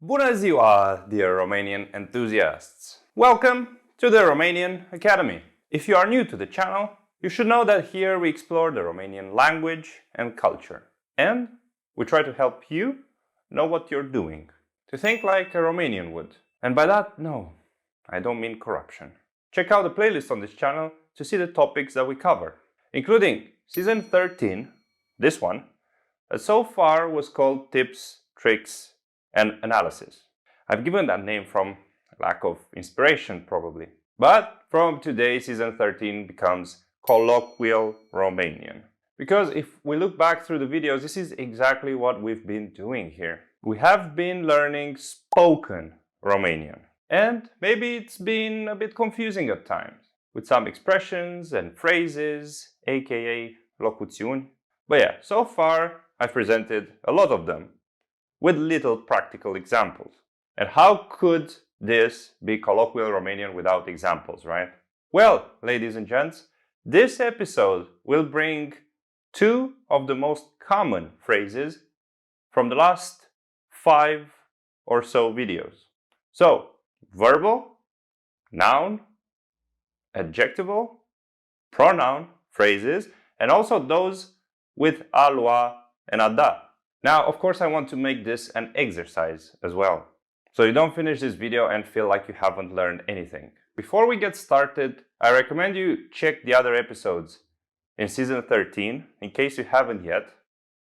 Bună ziua, dear Romanian enthusiasts! Welcome to the Romanian Academy. If you are new to the channel, you should know that here we explore the Romanian language and culture. And we try to help you know what you're doing, to think like a Romanian would. And by that, no, I don't mean corruption. Check out the playlist on this channel to see the topics that we cover, including Season 13, this one, that so far was called Tips, Tricks, and Analysis. I've given that name from lack of inspiration, probably. But from today, Season 13 becomes Colloquial Romanian. Because if we look back through the videos, this is exactly what we've been doing here. We have been learning spoken Romanian. And maybe it's been a bit confusing at times, with some expressions and phrases, aka locuțiuni. But yeah, so far I've presented a lot of them with little practical examples. And how could this be colloquial Romanian without examples, right? Well, ladies and gents, this episode will bring two of the most common phrases from the last 5 or so videos. So, verbal, noun, adjectival, pronoun phrases, and also those with a lua and a da. Now, of course, I want to make this an exercise as well, so you don't finish this video and feel like you haven't learned anything. Before we get started, I recommend you check the other episodes in Season 13, in case you haven't yet.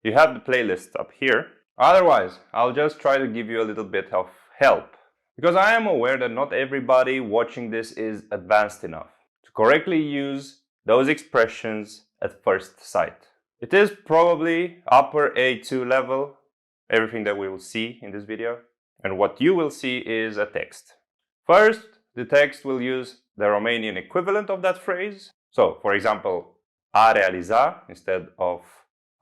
You have the playlist up here. Otherwise, I'll just try to give you a little bit of help, because I am aware that not everybody watching this is advanced enough to correctly use those expressions at first sight. It is probably upper A2 level, everything that we will see in this video. And what you will see is a text. First, the text will use the Romanian equivalent of that phrase. So, for example, a realiza instead of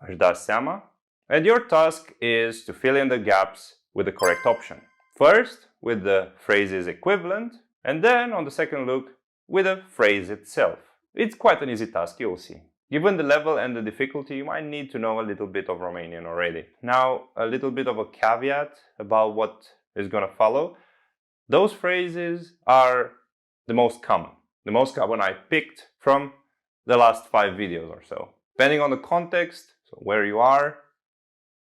aș da seama. And your task is to fill in the gaps with the correct option. First, with the phrase's equivalent, and then on the second look, with the phrase itself. It's quite an easy task, you'll see. Given the level and the difficulty, you might need to know a little bit of Romanian already. Now, a little bit of a caveat about what is going to follow. Those phrases are the most common. The most common I picked from the last 5 videos or so. Depending on the context, so where you are,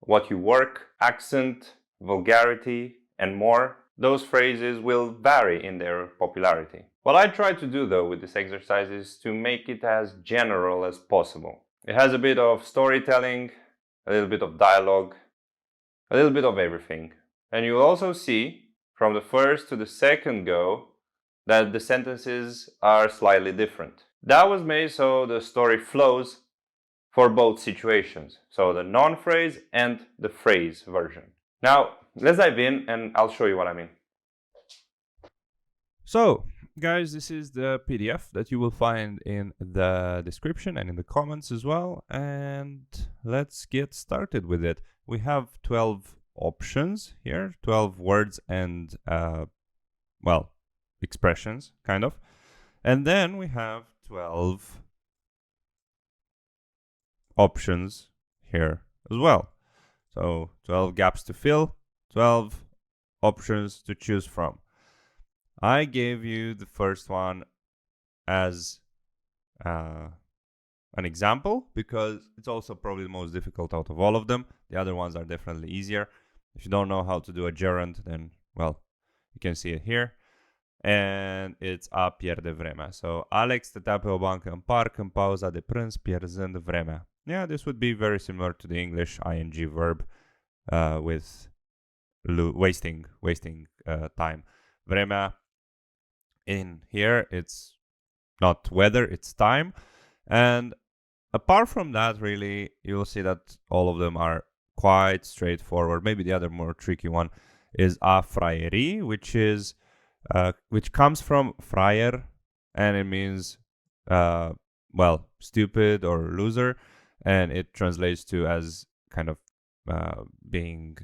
what you work, accent, vulgarity, and more, those phrases will vary in their popularity. What I try to do though with this exercise is to make it as general as possible. It has a bit of storytelling, a little bit of dialogue, a little bit of everything. And you'll also see from the first to the second go that the sentences are slightly different. That was made so the story flows for both situations. So the non-phrase and the phrase version. Now, let's dive in and I'll show you what I mean. So, guys, this is the PDF that you will find in the description and in the comments as well. And let's get started with it. We have 12 options here, 12 words and, well, expressions, kind of. And then we have 12 options here as well. So 12 gaps to fill, 12 options to choose from. I gave you the first one as an example because it's also probably the most difficult out of all of them. The other ones are definitely easier. If you don't know how to do a gerund, then, well, you can see it here. And it's a pierde vremea. So Alex stătea pe o bancă în parc în pauza de prânz pierzând vremea. Yeah, this would be very similar to the English ing verb with wasting time. Vremea, in here, it's not weather, it's time. And apart from that, really, you'll see that all of them are quite straightforward. Maybe the other more tricky one is a fraieri, which comes from fraier, and it means, well, stupid or loser. And it translates to as kind of being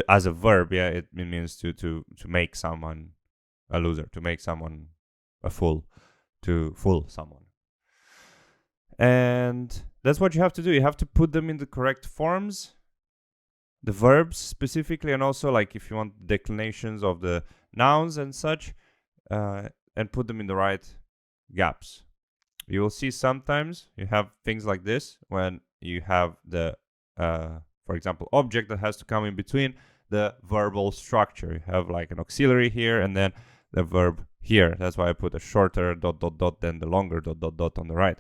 as a verb. Yeah, it means to make someone a loser, to make someone a fool, to fool someone. And that's what you have to do. You have to put them in the correct forms the verbs specifically, and also like if you want declinations of the nouns and such, and put them in the right gaps. You will see sometimes you have things like this when you have the, for example, object that has to come in between the verbal structure. You have like an auxiliary here and then the verb here. That's why I put a shorter ... than the longer ... on the right.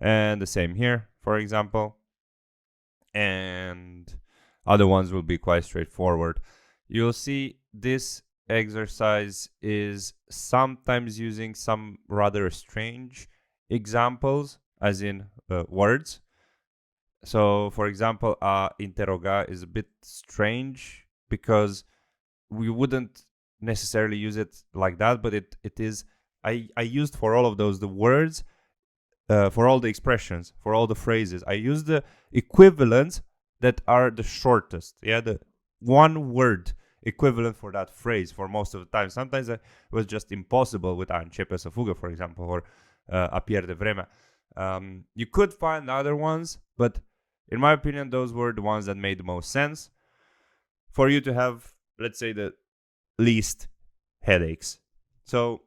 And the same here, for example. And other ones will be quite straightforward. You'll see this exercise is sometimes using some rather strange examples, as in words. So, for example, interroga is a bit strange because we wouldn't necessarily use it like that, but it is. I used for all of those the words, for all the expressions, for all the phrases. I use the equivalents that are the shortest. Yeah, the one word equivalent for that phrase for most of the time. Sometimes it was just impossible with a începe să fugă, for example, or a pierde vremea. You could find other ones, but in my opinion, those were the ones that made the most sense for you to have, let's say, the least headaches. So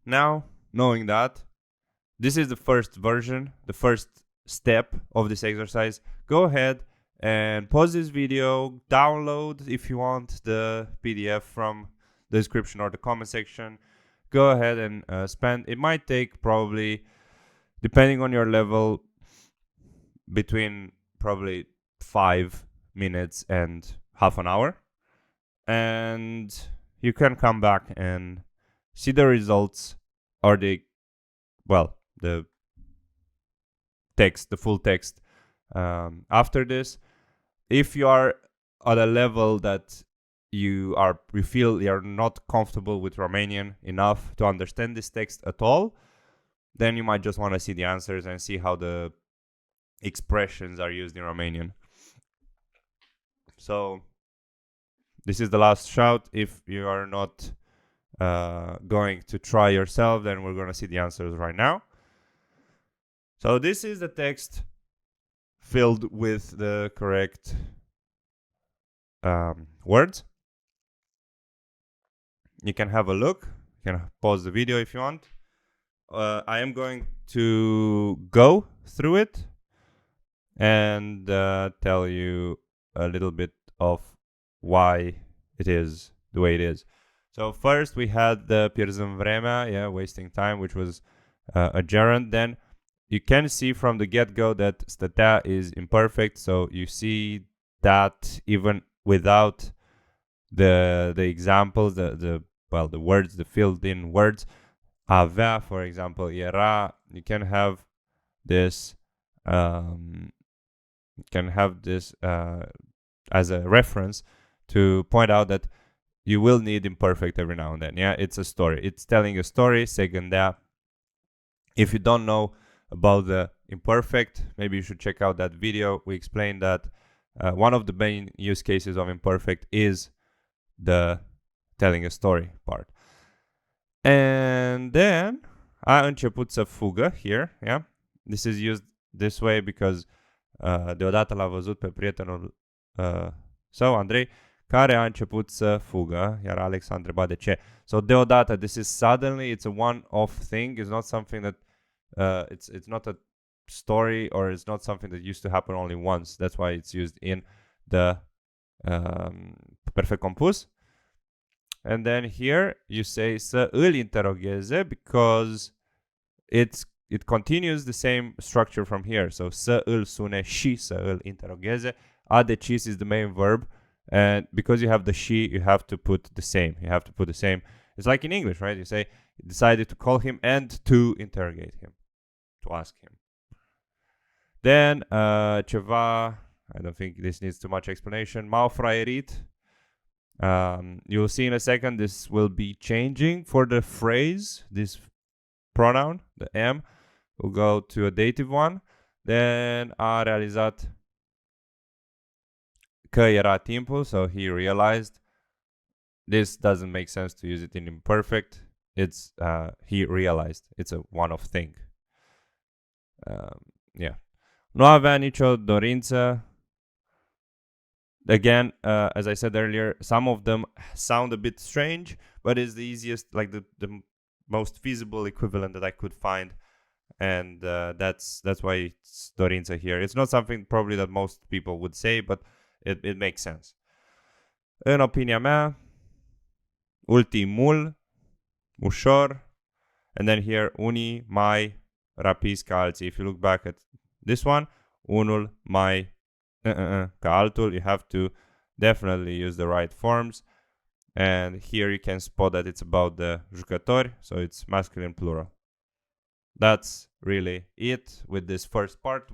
now, knowing that, this is the first version, the first step of this exercise. Go ahead and pause this video, download if you want the PDF from the description or the comment section. Go ahead and spend, it might take probably, depending on your level, between probably 5 minutes and half an hour. And you can come back and see the results or the text, the full text after this. If you are at a level that you feel you're not comfortable with Romanian enough to understand this text at all, then you might just want to see the answers and see how the expressions are used in Romanian. So this is the last shout. If you are not going to try yourself, then we're going to see the answers right now. So this is the text filled with the correct words. You can have a look. You can pause the video if you want. I am going to go through it and tell you a little bit of why it is the way it is. So first we had the pierzând vremea, wasting time, which was a gerund. Then you can see from the get-go that stătea is imperfect, so you see that even without the examples, the words, the filled-in words. Avea, for example, era. You can have this. As a reference to point out that you will need imperfect every now and then. Yeah, it's a story. It's telling a story. Se gândea. If you don't know about the imperfect, maybe you should check out that video. We explained that one of the main use cases of imperfect is the telling a story part. And then a început să fugă here. Yeah, this is used this way because deodată l-a văzut pe prietenul său, Andrei, care a început să fugă, iar Alex a întrebat de ce. So deodată, this is suddenly, it's a one-off thing. It's not something that it's not a story, or it's not something that used to happen only once. That's why it's used in the perfect compus. And then here you say să îl interogheze because it continues the same structure from here. So să îl sune și să îl interogheze. A decis is the main verb, and because you have the she, you have to put the same. You have to put the same. It's like in English, right? You say decided to call him and to interrogate him, to ask him. Then ceva, I don't think this needs too much explanation. M-au fraierit. You'll see in a second this will be changing for the phrase. This pronoun, the M, will go to a dative one. Then a realizat că era timpul, so he realized. This doesn't make sense to use it in imperfect. It's he realized. It's a one-off thing. Yeah. Nu avea nicio dorință again, as I said earlier, some of them sound a bit strange, but it's the easiest, like the most feasible equivalent that I could find. And that's why it's Dorința here. It's not something probably that most people would say, but it makes sense. În opinia mea, ultimul, ușor, and then here, unii mai rapizi ca alții. If you look back at this one, unul mai ca altul, you have to definitely use the right forms. And here you can spot that it's about the jucători, so it's masculine plural. That's really it with this first part.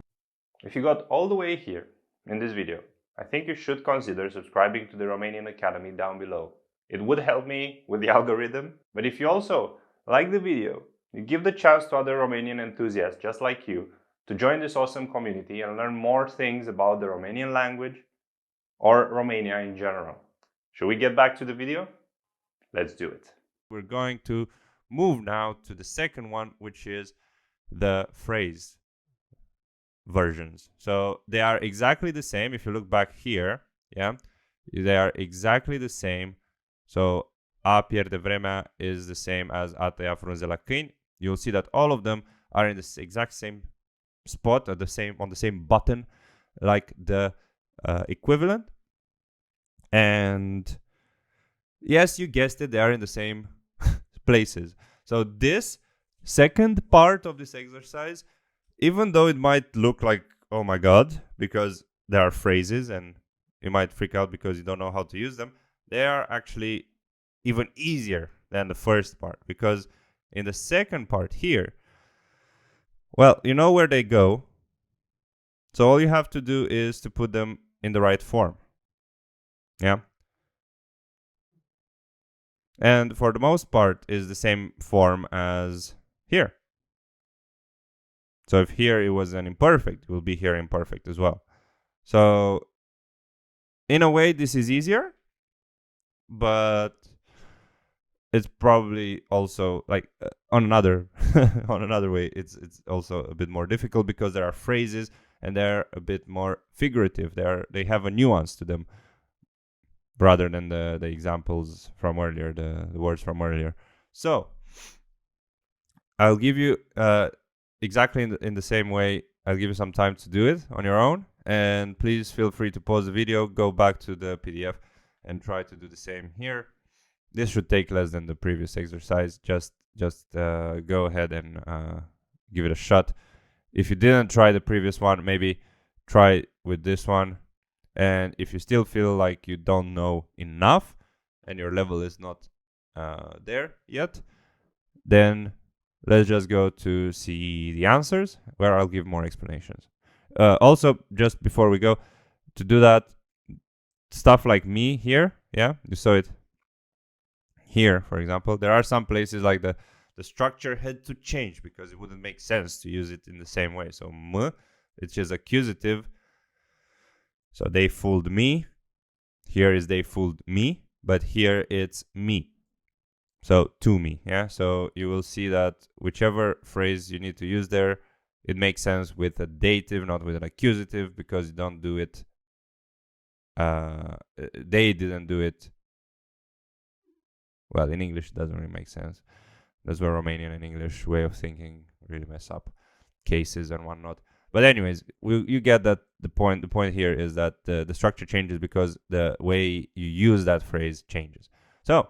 If you got all the way here in this video, I think you should consider subscribing to the Romanian Academy down below. It would help me with the algorithm, but if you also like the video, you give the chance to other Romanian enthusiasts just like you to join this awesome community and learn more things about the Romanian language or Romania in general. Should we get back to the video? Let's do it. We're going to move now to the second one, which is the phrase versions. So they are exactly the same. If you look back here, yeah, they are exactly the same. So a pierde vremea is the same as a tăia frunze la câini. You'll see that all of them are in the exact same spot, on the same button, like the equivalent. And yes, you guessed it, they are in the same places. So this second part of this exercise, even though it might look like, oh my god, because there are phrases and you might freak out because you don't know how to use them, they are actually even easier than the first part, because in the second part here, well, you know where they go, so all you have to do is to put them in the right form. Yeah. And for the most part is the same form as here. So if here it was an imperfect, it will be here imperfect as well. So in a way this is easier, but it's probably also like on another way it's also a bit more difficult, because there are phrases and they're a bit more figurative. They have a nuance to them, rather than the examples from earlier, the words from earlier. So I'll give you exactly in the same way. I'll give you some time to do it on your own, and please feel free to pause the video, go back to the PDF and try to do the same here. This should take less than the previous exercise. Just go ahead and give it a shot. If you didn't try the previous one, maybe try with this one. And if you still feel like you don't know enough and your level is not there yet, then let's just go to see the answers, where I'll give more explanations. Also, just before we go, to do that, stuff like me here, yeah, you saw it here, for example, there are some places like the structure had to change because it wouldn't make sense to use it in the same way. So m, it's just accusative. So they fooled me. Here is they fooled me, but here it's me. So to me, yeah. So you will see that whichever phrase you need to use there, it makes sense with a dative, not with an accusative, because you don't do it. They didn't do it. Well, in English, it doesn't really make sense. That's where Romanian and English way of thinking really mess up cases and whatnot. But anyways, you get that the point. The point here is that the structure changes because the way you use that phrase changes. So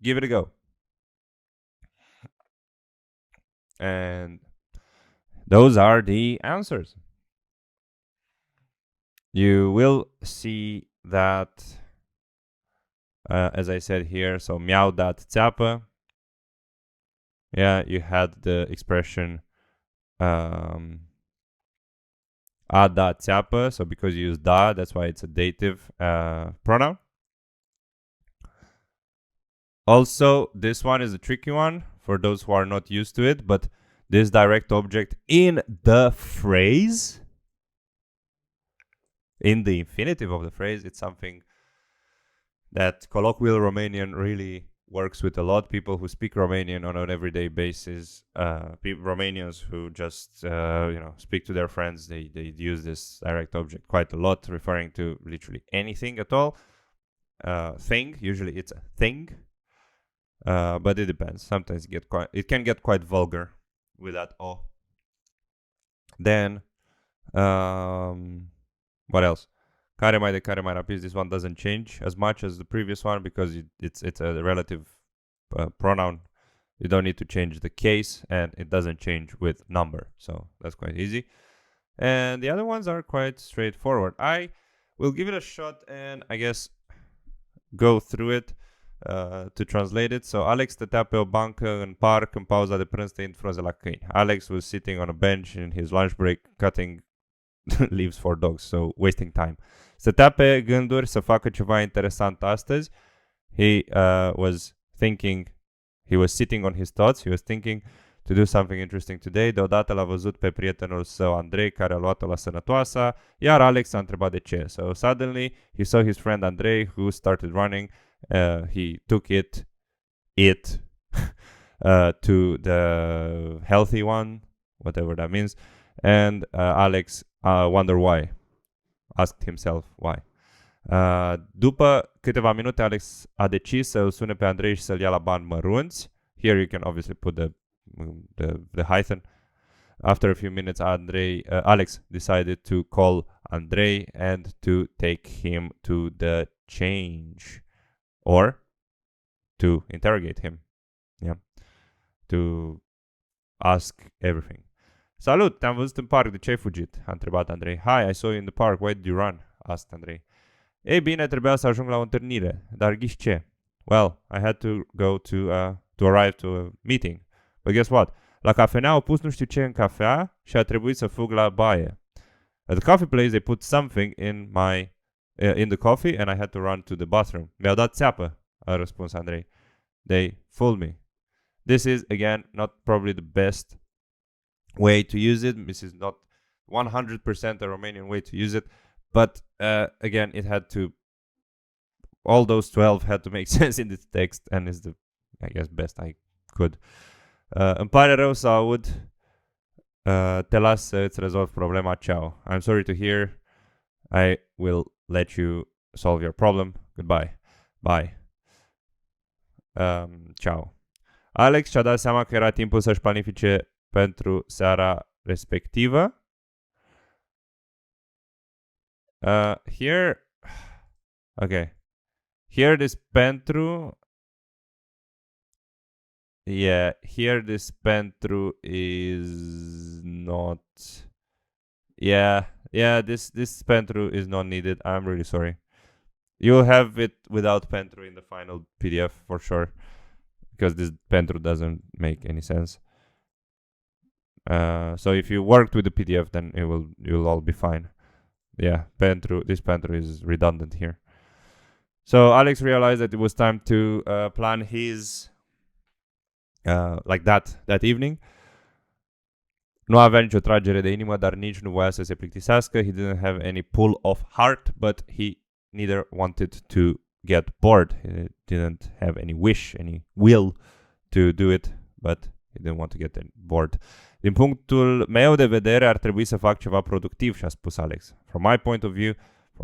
give it a go. And those are the answers. You will see that, as I said here, so mi-au dat țeapă. Yeah, you had the expression a da țeapă, so because you use da, that's why it's a dative pronoun. Also, this one is a tricky one for those who are not used to it, but this direct object in the phrase, in the infinitive of the phrase, it's something that colloquial Romanian really works with a lot of people who speak Romanian on an everyday basis. Romanians who just speak to their friends, they use this direct object quite a lot, referring to literally anything at all. Thing, usually it's a thing, but it depends. Sometimes it can get quite vulgar with that o. Then what else? Care mai de care mai rapid. This one doesn't change as much as the previous one because it's a relative pronoun. You don't need to change the case, and it doesn't change with number, so that's quite easy. And the other ones are quite straightforward. I will give it a shot and I guess go through it to translate it. So Alex stătea pe o bancă în parc în pauza de prânz tăind frunze la câini. Alex was sitting on a bench in his lunch break cutting leaves for dogs, so wasting time. Stătea pe gânduri să facă ceva interesant astăzi. He was sitting on his thoughts. He was thinking to do something interesting today. Deodată l-a văzut pe prietenul său Andrei, care a luat-o la sănătoasa, iar Alex a întrebat de ce. So suddenly he saw his friend Andrei, who started running. He took it to the healthy one, whatever that means, and Alex wondered why. Asked himself why. După câteva minute, Alex a decis să îl sune pe Andrei și să-l ia la bani mărunți. Here you can obviously put the hyphen. After a few minutes, Alex decided to call Andrei and to take him to the change, or to interrogate him. Yeah, to ask everything. Salut, te-am văzut în parc, de ce ai fugit? A întrebat Andrei. Hi, I saw you in the park, why did you run? Asked Andrei. Ei bine, trebuia să ajung la o întâlnire, dar ghiși ce? Well, I had to go to arrive to a meeting. But guess what? La cafenea au pus nu știu ce în cafea și a trebuit să fug la baie. At the coffee place, they put something in the coffee and I had to run to the bathroom. Mi-au dat țeapă, a răspuns Andrei. They fooled me. This is, again, not probably the best way to use it. This is not 100% a Romanian way to use it. But, again, all those 12 had to make sense in this text and is the, I guess, best I could. Îmi pare rău să aud. Te las să îți rezolvi problema. Ciao. I'm sorry to hear. I will let you solve your problem. Goodbye. Bye. Ciao. Alex și-a dat seama că era timpul să-și planifice pentru seara respectivă. Here this pentru. Yeah, here this pentru is not. Yeah, this pentru is not needed. I'm really sorry. You'll have it without pentru in the final PDF for sure, because this pentru doesn't make any sense. So if you worked with the PDF, then you'll all be fine. Yeah, this pentru is redundant here. So Alex realized that it was time to plan his like that evening. Nu avea nicio tragere de inimă, dar nici nu voia să se plictisească. He didn't have any pull of heart, but he neither wanted to get bored. He didn't have any will to do it, but he didn't want to get bored. Din punctul meu de vedere, ar trebui să fac ceva productiv, și-a spus Alex. From my point of view,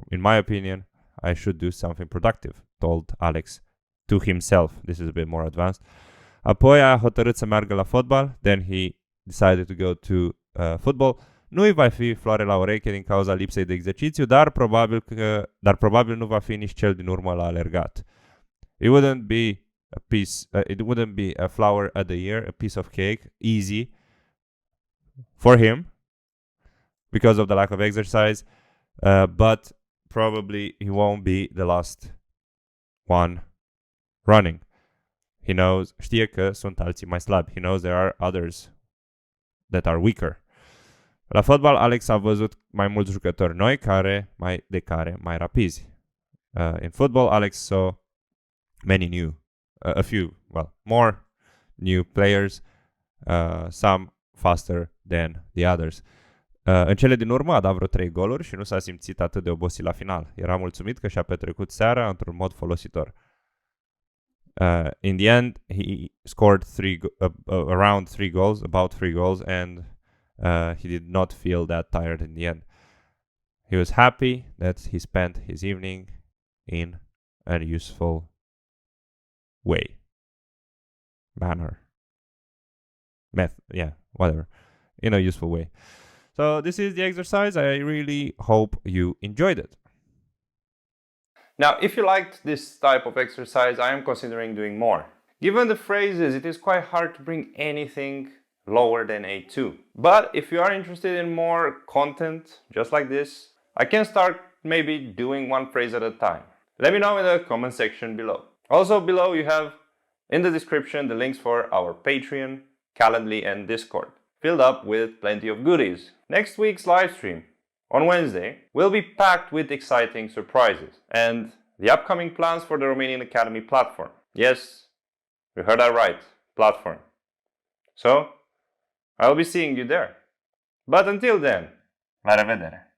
in my opinion, I should do something productive, told Alex to himself. This is a bit more advanced. Apoi a hotărât să meargă la fotbal. Then he decided to go to football. Nu îi va fi floare la ureche din cauza lipsei de exercițiu, dar probabil nu va fi nici cel din urmă la alergat. It wouldn't be a flower at the ear, a piece of cake, easy for him because of the lack of exercise, but probably he won't be the last one running. Știe că sunt alții mai slabi. He knows there are others that are weaker. La fotbal, Alex a văzut mai mulți jucători noi care mai rapizi. In football, Alex saw more new players, some faster than the others. În cele din urmă a dat vreo 3 goluri și nu s-a simțit atât de obosit la final. Era mulțumit că și-a petrecut seara într-un mod folositor. In the end, he scored around 3 goals, about 3 goals, and he did not feel that tired in the end. He was happy that he spent his evening in a useful way, whatever, in a useful way. So this is the exercise. I really hope you enjoyed it. Now, if you liked this type of exercise, I am considering doing more. Given the phrases, it is quite hard to bring anything lower than A2. But if you are interested in more content just like this, I can start maybe doing one phrase at a time. Let me know in the comment section below. Also below you have in the description the links for our Patreon, Calendly and Discord, filled up with plenty of goodies. Next week's live stream on Wednesday will be packed with exciting surprises and the upcoming plans for the Romanian Academy platform. Yes, you heard that right, platform. So, I'll be seeing you there. But until then, la revedere!